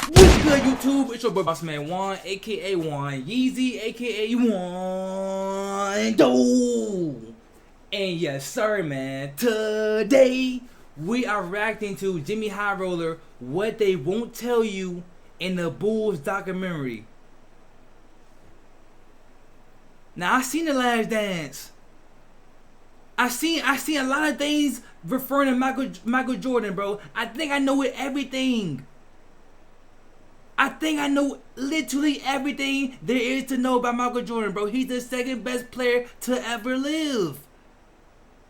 What's good, YouTube? It's your boy BossManWann, aka Wann Yeezy, aka Wann Do. And yes, sir, man. Today we are reacting to JxmyHighroller, What They Won't Tell You in the Bulls documentary. Now I seen The Last Dance. I seen a lot of things referring to Michael Jordan, bro. I think I know everything. I think I know literally everything there is to know about Michael Jordan, bro. He's the second best player to ever live.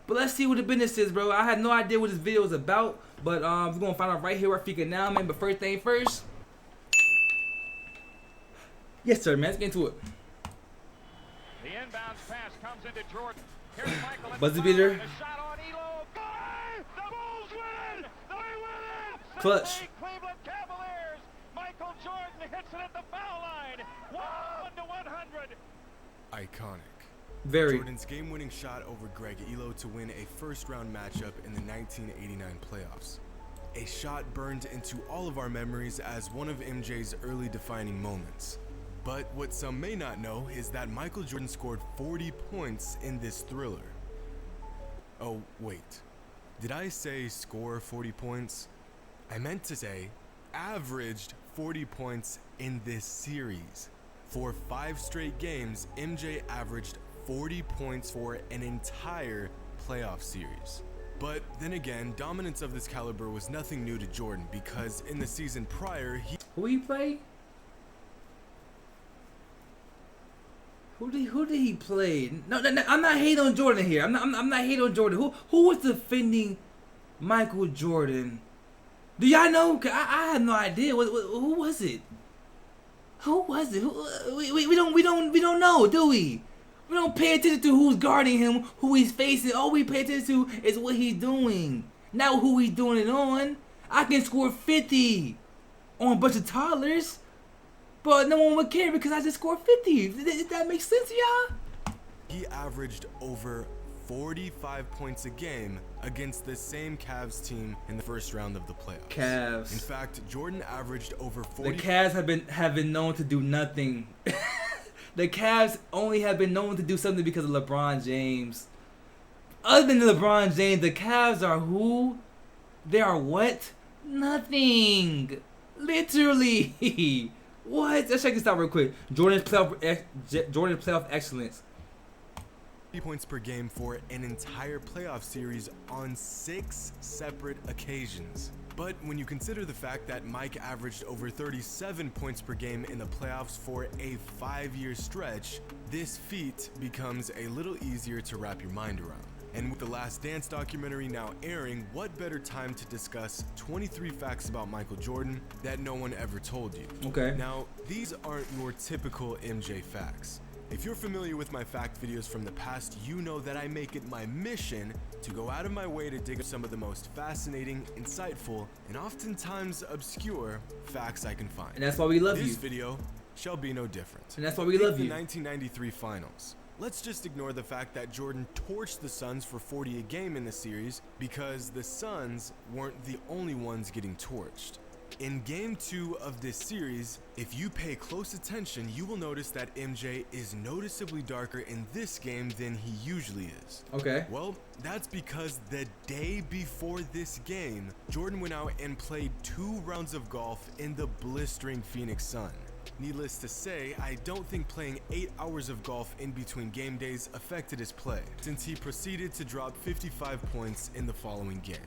But let's see what the business is, bro. I had no idea what this video is about, but we're gonna find out right here where Fika now, man. But first thing first. Yes, sir, man. Let's get into it. The inbounds pass comes into Jordan. Here's Michael. Buzzer beater. A shot on Elo. The Bulls win. They win it. Clutch. Cleveland Cavaliers. Michael Jordan hits it at the foul line. 1-100. Iconic. Very. Jordan's game-winning shot over Greg Elo to win a first-round matchup in the 1989 playoffs. A shot burned into all of our memories as one of MJ's early defining moments. But what some may not know is that Michael Jordan scored 40 points in this thriller. Oh, wait. Did I say score 40 points? I meant to say averaged 40 points in this series. For 5 straight games, MJ averaged 40 points for an entire playoff series. But then again, dominance of this caliber was nothing new to Jordan because in the season prior, Who he play? Who did he play? No, I'm not hating on Jordan here. I'm not hating on Jordan. Who was defending Michael Jordan? Do y'all know? I have no idea. Who was it? Who was it? We don't know, do we? We don't pay attention to who's guarding him, who he's facing. All we pay attention to is what he's doing, not who he's doing it on. I can score 50 on a bunch of toddlers, but no one would care because I just scored 50. Does that make sense, y'all? he averaged over 45 points a game against the same Cavs team in the first round of the playoffs. Cavs. In fact, Jordan averaged over 40. The Cavs have been known to do nothing. The Cavs only have been known to do something because of LeBron James. Other than LeBron James, the Cavs are who? They are what? Nothing. Literally. What? Let's check this out real quick. Jordan's playoff excellence. 50 points per game for an entire playoff series on 6 separate occasions. But when you consider the fact that Mike averaged over 37 points per game in the playoffs for a 5-year stretch, this feat becomes a little easier to wrap your mind around. And with The Last Dance documentary now airing, what better time to discuss 23 facts about Michael Jordan that no one ever told you. Okay. Now, these aren't your typical MJ facts. If you're familiar with my fact videos from the past, you know that I make it my mission to go out of my way to dig up some of the most fascinating, insightful, and oftentimes obscure facts I can find. And that's why we love you. This video shall be no different. And that's why we love the you. 1993 finals. Let's just ignore the fact that Jordan torched the Suns for 40 a game in the series because the Suns weren't the only ones getting torched. In Game 2 of this series, if you pay close attention, you will notice that MJ is noticeably darker in this game than he usually is. Okay. Well, that's because the day before this game, Jordan went out and played 2 rounds of golf in the blistering Phoenix sun. Needless to say, I don't think playing 8 hours of golf in between game days affected his play, since he proceeded to drop 55 points in the following game.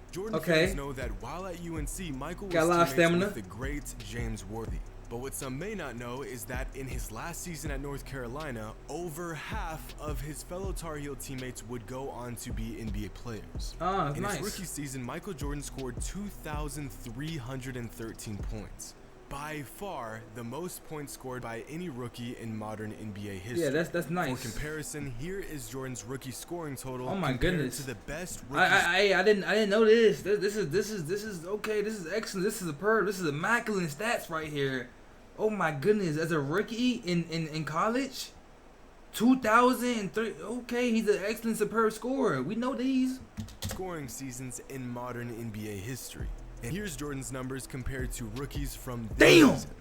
Jordan fans know that while at UNC, Michael was teammates with the great James Worthy. But what some may not know is that in his last season at North Carolina, over half of his fellow Tar Heel teammates would go on to be NBA players. In his rookie season, Michael Jordan scored 2,313 points. By far, the most points scored by any rookie in modern NBA history. Yeah, that's nice. For comparison, here is Jordan's rookie scoring total. Oh my goodness! To the best rookie. I didn't know this. This is okay. This is excellent. This is superb. This is immaculate stats right here. Oh my goodness! As a rookie in college, 2003. Okay, he's an excellent, superb scorer. We know these scoring seasons in modern NBA history. And here's Jordan's numbers compared to rookies from this Damn! season.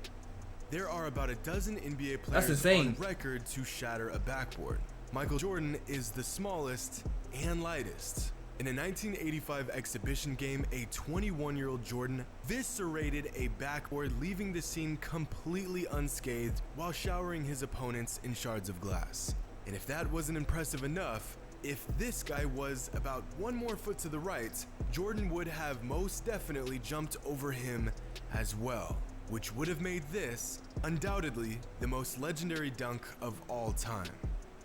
There are about a dozen NBA That's players insane. on record to shatter a backboard. Michael Jordan is the smallest and lightest. In a 1985 exhibition game, a 21-year-old Jordan eviscerated a backboard, leaving the scene completely unscathed while showering his opponents in shards of glass. And if that wasn't impressive enough, if this guy was about one more foot to the right, Jordan would have most definitely jumped over him as well, which would have made this undoubtedly the most legendary dunk of all time.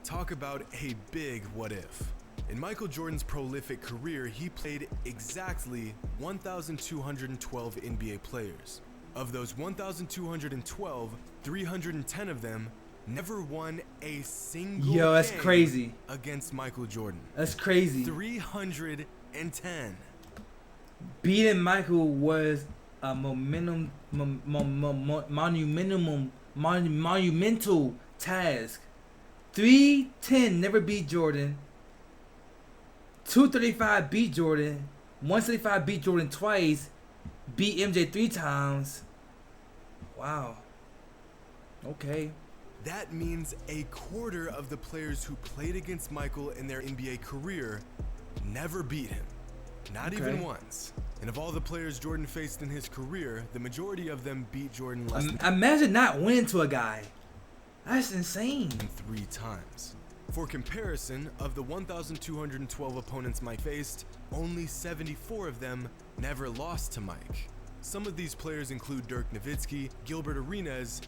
Talk about a big what if. In Michael Jordan's prolific career, he played exactly 1,212 NBA players. Of those 1,212, 310 of them never won a single That's game crazy. against Michael Jordan. That's crazy. 310. Beating Michael was a monumental task. 310 never beat Jordan. 235 beat Jordan. 175 beat Jordan twice. Beat MJ 3 times. Wow. Okay. That means a quarter of the players who played against Michael in their NBA career never beat him. Not even once. And of all the players Jordan faced in his career, the majority of them beat Jordan less than Imagine not winning to a guy. That's insane. 3 times. For comparison, of the 1,212 opponents Mike faced, only 74 of them never lost to Mike. Some of these players include Dirk Nowitzki, Gilbert Arenas,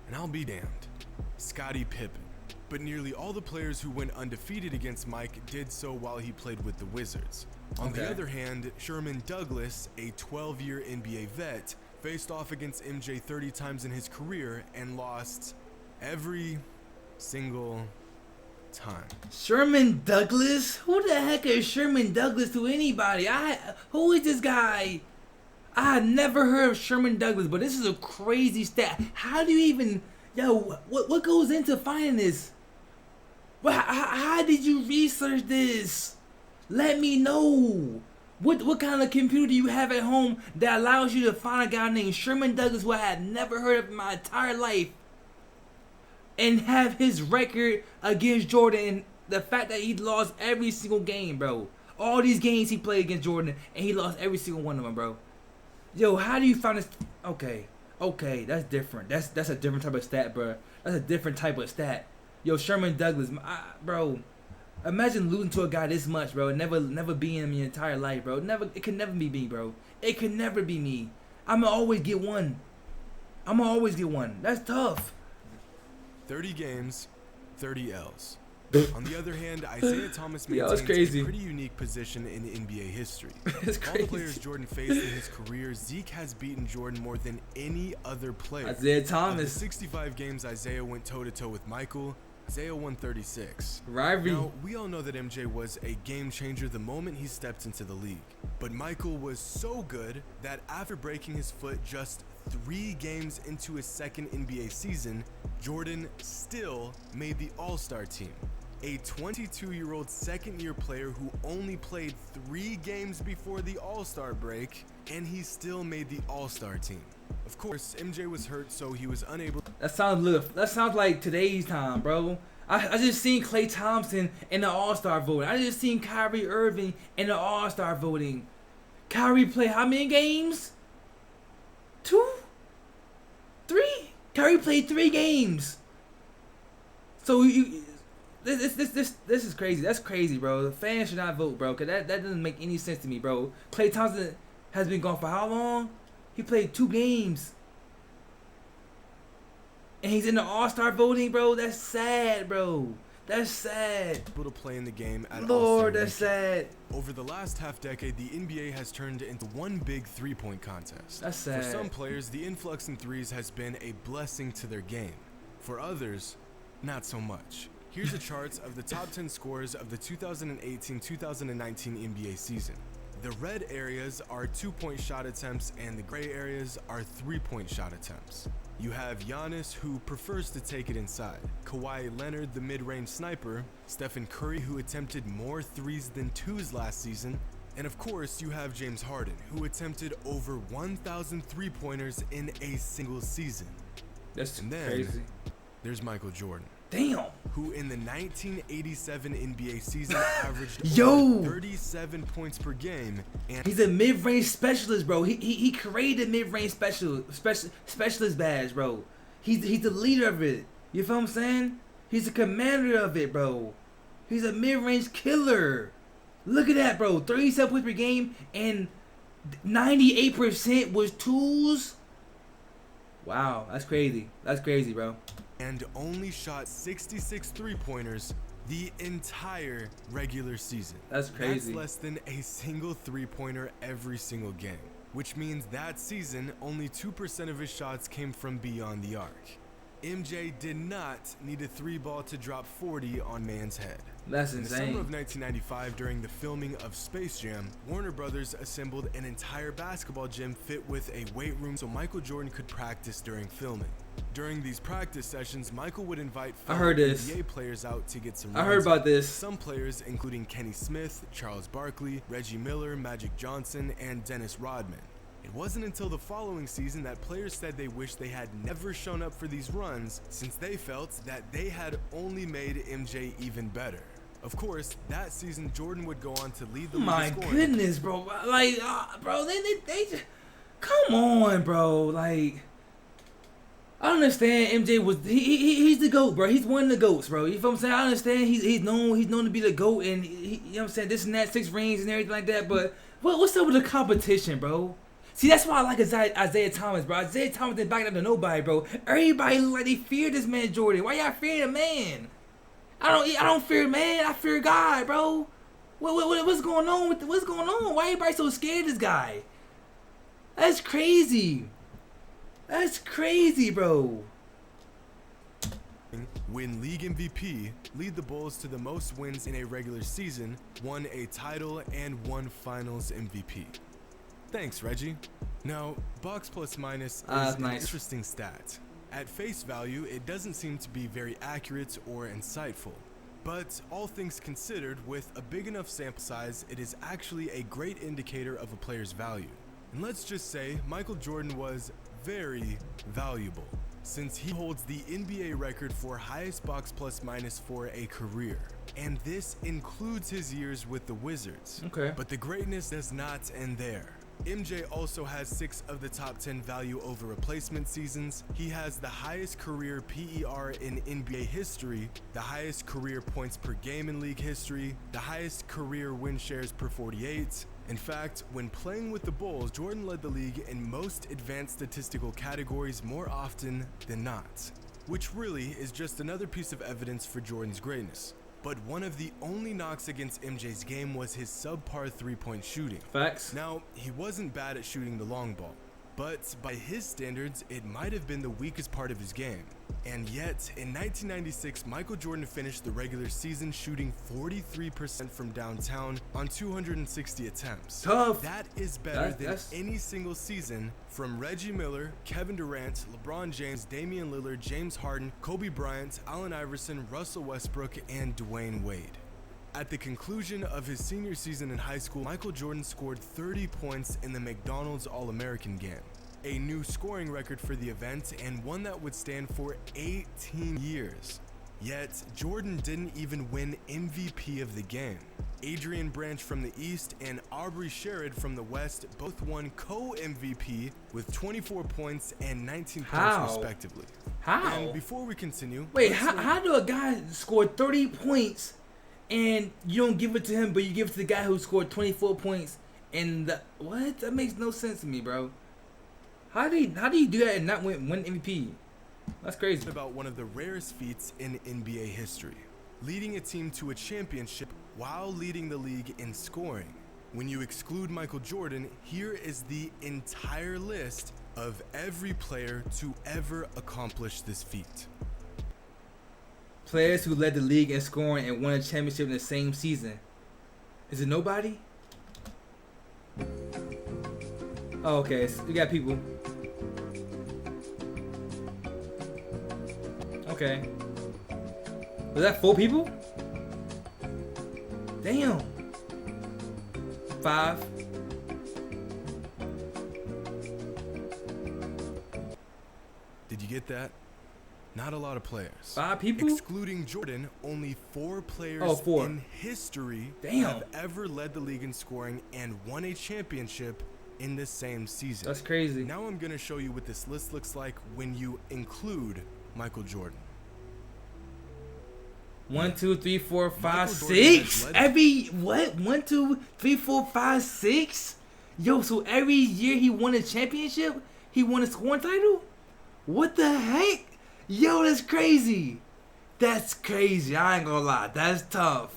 and I'll be damned, Scottie Pippen. But nearly all the players who went undefeated against Mike did so while he played with the Wizards. On the other hand, Sherman Douglas, a 12-year NBA vet, faced off against MJ 30 times in his career and lost every single time. Sherman Douglas? Who the heck is Sherman Douglas to anybody? Who is this guy? I had never heard of Sherman Douglas, but this is a crazy stat. How do you even, what goes into finding this? How did you research this? Let me know. What kind of computer do you have at home that allows you to find a guy named Sherman Douglas who I had never heard of in my entire life and have his record against Jordan and the fact that he lost every single game, bro? All these games he played against Jordan and he lost every single one of them, bro. Yo, how do you find this? Okay, that's different. That's a different type of stat, bro. That's a different type of stat. Yo, Sherman Douglas, bro. Imagine losing to a guy this much, bro, and never being him in your entire life, bro. It could never be me, bro. It could never be me. I'ma always get one. That's tough. 30 games, 30 L's. On the other hand, Isaiah Thomas maintains a pretty unique position in NBA history. It's Of all the players Jordan faced in his career, Zeke has beaten Jordan more than any other player. Isaiah Of the Thomas. 65 games Isaiah went toe-to-toe with Michael, Isaiah won 36. Rivalry. Now, we all know that MJ was a game changer the moment he stepped into the league. But Michael was so good that after breaking his foot just 3 games into his second NBA season, Jordan still made the All-Star team. A 22-year-old second-year player who only played 3 games before the All-Star break, and he still made the All-Star team. Of course, MJ was hurt, so he was unable. That sounds like today's time, bro. I just seen Klay Thompson in the All-Star voting. I just seen Kyrie Irving in the All-Star voting. Kyrie played how many games? 2? 3? Kyrie played 3 games. So this is crazy. That's crazy, bro. The fans should not vote, bro, because that doesn't make any sense to me, bro. Klay Thompson has been gone for how long? He played 2 games. And he's in the All-Star voting, bro. That's sad, bro. That's sad. Able to play in the game at Lord, All-Star that's sad. Over the last half-decade, the NBA has turned into one big three-point contest. That's sad. For some players, the influx in threes has been a blessing to their game. For others, not so much. Here's the charts of the top 10 scorers of the 2018-2019 NBA season. The red areas are 2-point shot attempts and the gray areas are 3-point shot attempts. You have Giannis, who prefers to take it inside, Kawhi Leonard, the mid-range sniper, Stephen Curry, who attempted more threes than twos last season, And of course, you have James Harden, who attempted over 1,000 three-pointers in a single season. That's And then crazy. there's Michael Jordan, Damn. who in the 1987 NBA season averaged Yo! over 37 points per game, and He's a mid-range specialist, bro. He created mid-range specialist badge, bro. He's the leader of it. You feel what I'm saying? He's the commander of it, bro. He's a mid-range killer. Look at that, bro. 37 points per game and 98% was twos. Wow, that's crazy. That's crazy, bro. and only shot 66 three-pointers the entire regular season. That's crazy. That's less than a single three-pointer every single game, which means that season only 2% of his shots came from beyond the arc. MJ did not need a three ball to drop 40 on man's head. That's In the insane. summer of 1995, during the filming of Space Jam, Warner Brothers assembled an entire basketball gym fit with a weight room so Michael Jordan could practice during filming. During these practice sessions, Michael would invite fellow NBA players out to get some runs. I heard about this. Some players, including Kenny Smith, Charles Barkley, Reggie Miller, Magic Johnson, and Dennis Rodman. It wasn't until the following season that players said they wished they had never shown up for these runs, since they felt that they had only made MJ even better. Of course, that season Jordan would go on to lead the league in My scoring. goodness, bro. Like, bro, they just, come on, bro. Like, I understand MJ was he's the GOAT, bro. He's one of the GOATs, bro. You feel what I'm saying? I understand he's known to be the GOAT, and you know what I'm saying, this and that, 6 rings and everything like that. But what's up with the competition, bro? See, that's why I like Isaiah Thomas, bro. Isaiah Thomas didn't back up to nobody, bro. Everybody look like they fear this man, Jordan. Why y'all fear the man? I don't fear man. I fear God, bro. What's going on what's going on? Why everybody so scared of this guy? That's crazy. That's crazy, bro. Win league MVP, lead the Bulls to the most wins in a regular season, won a title, and won finals MVP. Thanks, Reggie. Now, box plus minus is an interesting stat. At face value, it doesn't seem to be very accurate or insightful. But all things considered, with a big enough sample size, it is actually a great indicator of a player's value. And let's just say Michael Jordan was very valuable, since he holds the NBA record for highest box plus minus for a career. And this includes his years with the Wizards. Okay. But the greatness does not end there. MJ also has 6 of the top 10 value over replacement seasons. He has the highest career PER in NBA history, the highest career points per game in league history, the highest career win shares per 48. In fact, when playing with the Bulls, Jordan led the league in most advanced statistical categories more often than not, which really is just another piece of evidence for Jordan's greatness. But one of the only knocks against MJ's game was his subpar three-point shooting. Facts. Now, he wasn't bad at shooting the long ball, but by his standards, it might have been the weakest part of his game. And yet, in 1996, Michael Jordan finished the regular season shooting 43% from downtown on 260 attempts. Tough. That is better than any single season from Reggie Miller, Kevin Durant, LeBron James, Damian Lillard, James Harden, Kobe Bryant, Allen Iverson, Russell Westbrook, and Dwayne Wade. At the conclusion of his senior season in high school, Michael Jordan scored 30 points in the McDonald's All-American game, a new scoring record for the event and one that would stand for 18 years. Yet, Jordan didn't even win MVP of the game. Adrian Branch from the East and Aubrey Sherrod from the West both won co-MVP with 24 points and 19 points respectively. How? And before we continue... Wait, how do a guy score 30 points and you don't give it to him, but you give it to the guy who scored 24 points and what? That makes no sense to me, bro. How do you do that and not win MVP? That's crazy. About one of the rarest feats in NBA history, leading a team to a championship while leading the league in scoring. When you exclude Michael Jordan, here is the entire list of every player to ever accomplish this feat. Players who led the league in scoring and won a championship in the same season. Is it nobody? Oh, okay, so we got people. Okay. Was that 4 people? Damn. 5 5. Did you get that? Not a lot of players. 5 people? Excluding Jordan, only 4 players Oh, 4. in history Damn. have ever led the league in scoring and won a championship in the same season. That's crazy. Now I'm going to show you what this list looks like when you include Michael Jordan. 1, 2, 3, 4, 5, Michael Jordan 6. has led- Every what? 1, 2, 3, 4, 5, 6. Yo, so every year he won a championship, he won a scoring title. What the heck? Yo, that's crazy. That's crazy. I ain't gonna lie. That's tough.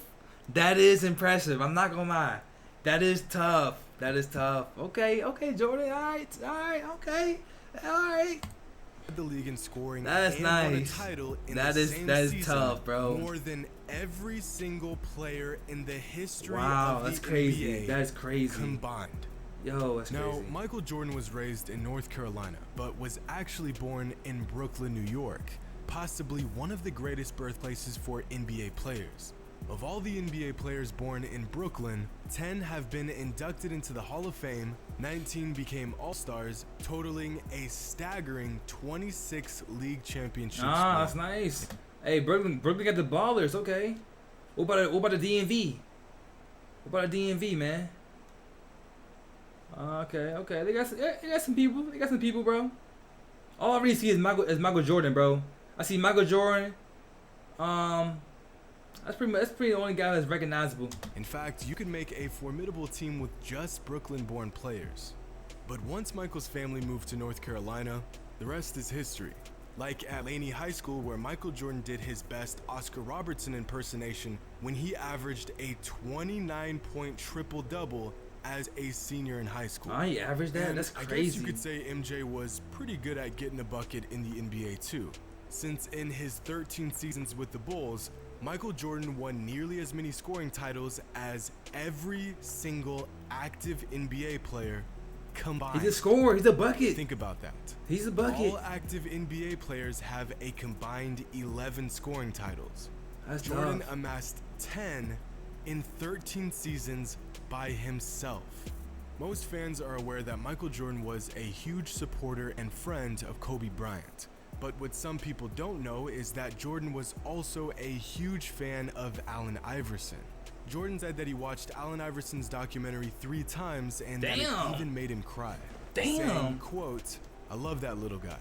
That is impressive. I'm not gonna lie. That is tough. That is tough. Okay, Jordan. All right, okay. All right. The league in scoring That's and won a nice. title in That the is- same that is season tough, bro. More than every single player in the history Wow, of that's the crazy. NBA That's crazy. combined. Yo, that's Now, crazy. Michael Jordan was raised in North Carolina, but was actually born in Brooklyn, New York, possibly one of the greatest birthplaces for NBA players. Of all the NBA players born in Brooklyn, 10 have been inducted into the Hall of Fame, 19 became All-Stars, totaling a staggering 26 league championships. Ah, that's won. nice. Hey, Brooklyn got the ballers. Okay. What about the DMV? What about the DMV, man? Okay. They got some people. They got some people, bro. All I really see is Michael Jordan, bro. I see Michael Jordan. That's pretty the only guy that's recognizable. In fact, you could make a formidable team with just Brooklyn-born players. But once Michael's family moved to North Carolina, the rest is history. Like at Laney High School, where Michael Jordan did his best Oscar Robertson impersonation when he averaged a 29-point triple-double as a senior in high school. Oh, he averaged that? And That's I guess crazy. you could say MJ was pretty good at getting a bucket in the NBA too, since in his 13 seasons with the Bulls, Michael Jordan won nearly as many scoring titles as every single active NBA player combined. He's a scorer. He's a bucket. Think about that. He's a bucket. All active NBA players have a combined 11 scoring titles. That's Jordan tough. amassed 10 in 13 seasons by himself. Most fans are aware that Michael Jordan was a huge supporter and friend of Kobe Bryant. But what some people don't know is that Jordan was also a huge fan of Allen Iverson. Jordan said that he watched Allen Iverson's documentary 3 times and that Damn. it even made him cry. Damn. Saying, quote, "I love that little guy."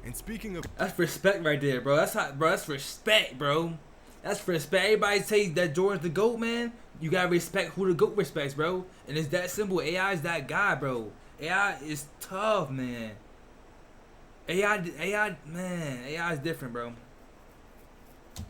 And speaking of That's respect right there, bro. That's respect, bro. That's respect. Everybody say that Jordan's the GOAT, man. You gotta respect who the GOAT respects, bro. And it's that simple. AI is that guy, bro. AI is tough, man. AI, man. AI is different, bro.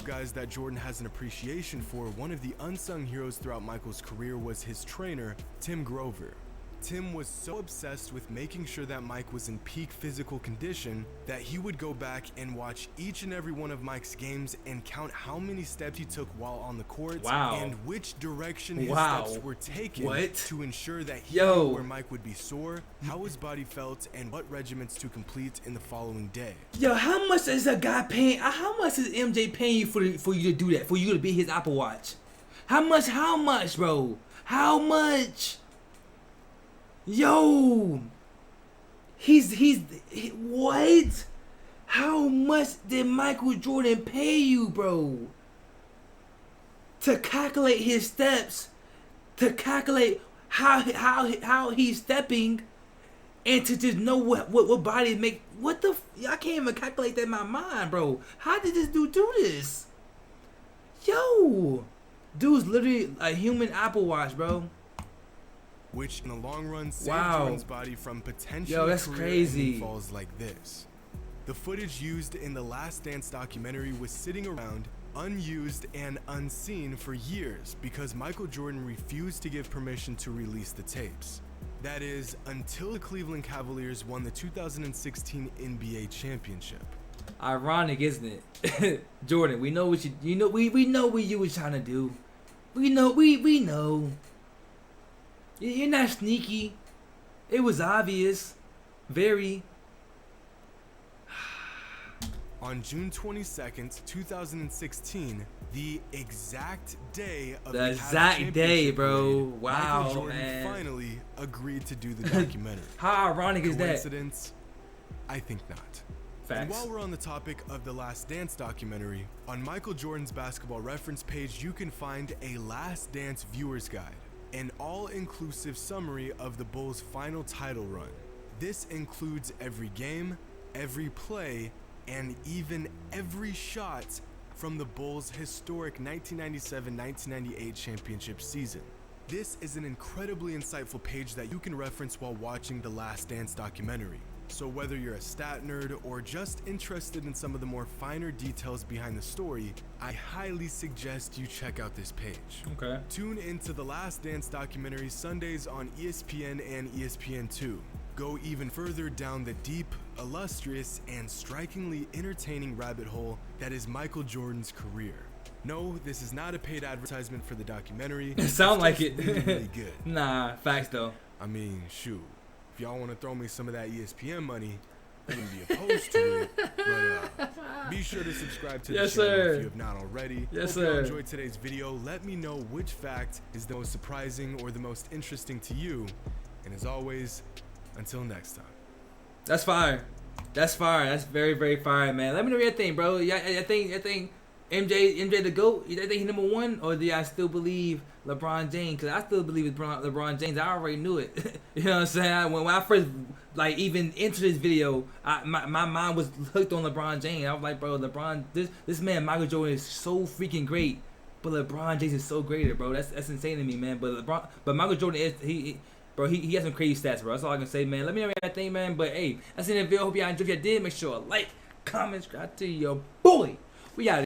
guys that Jordan has an appreciation for, one of the unsung heroes throughout Michael's career was his trainer, Tim Grover. Tim was so obsessed with making sure that Mike was in peak physical condition that he would go back and watch each and every one of Mike's games and count how many steps he took while on the court and which direction his steps were taken to ensure that he knew where Mike would be sore, how his body felt, and what regiments to complete in the following day. Yo, how much is a guy paying? How much is MJ paying you for you to do that? For you to be his Apple Watch? How much, bro? How much? Yo, he's what? How much did Michael Jordan pay you, bro? To calculate his steps, to calculate how he's stepping, and to just know what body make. What the? I can't even calculate that in my mind, bro. How did this dude do this? Yo, dude's literally a human Apple Watch, bro. Which in the long run saved Jordan's body from potential crazy falls like this. The footage used in the Last Dance documentary was sitting around unused and unseen for years because Michael Jordan refused to give permission to release the tapes. That is, until the Cleveland Cavaliers won the 2016 NBA championship. Ironic, isn't it? Jordan, we know what you know. We know what you was trying to do. We know. You're not sneaky. It was obvious. Very. On June 22nd, 2016, The exact day of The Cavs exact day, championship bro. parade, Wow, Michael Jordan man. finally agreed to do the documentary. How ironic is that? Coincidence? I think not. And Facts. while we're on the topic of the Last Dance documentary, on Michael Jordan's basketball reference page, you can find a Last Dance viewer's guide, an all-inclusive summary of the Bulls' final title run. This includes every game, every play, and even every shot from the Bulls' historic 1997-1998 championship season. This is an incredibly insightful page that you can reference while watching the Last Dance documentary. So whether you're a stat nerd or just interested in some of the more finer details behind the story, I highly suggest you check out this page. Okay. Tune into the Last Dance documentary Sundays on ESPN and ESPN2. Go even further down the deep, illustrious, and strikingly entertaining rabbit hole that is Michael Jordan's career. No, this is not a paid advertisement for the documentary. It sound like just it. really, really good. Nah, facts though. I mean, shoot. If y'all want to throw me some of that ESPN money, I wouldn't be opposed to it. But be sure to subscribe to the Yes, channel sir. if you have not already. Yes, Hope you sir. enjoyed today's video. Let me know which fact is the most surprising or the most interesting to you. And as always, until next time. That's fire. That's fire. That's very, very fire, man. Let me know your thing, bro. Yeah, I think MJ the GOAT. You think he's number one, or do I still believe LeBron James? Cause I still believe LeBron James. I already knew it. You know what I'm saying? When I first even entered this video, my mind was hooked on LeBron James. I was like, bro, this man Michael Jordan is so freaking great, but LeBron James is so greater, bro. That's insane to me, man. But Michael Jordan is he has some crazy stats, bro. That's all I can say, man. Let me know your thing, man. But hey, that's the end of the video. Hope y'all enjoyed. If you did, make sure to like, comment, subscribe to your boy. We out.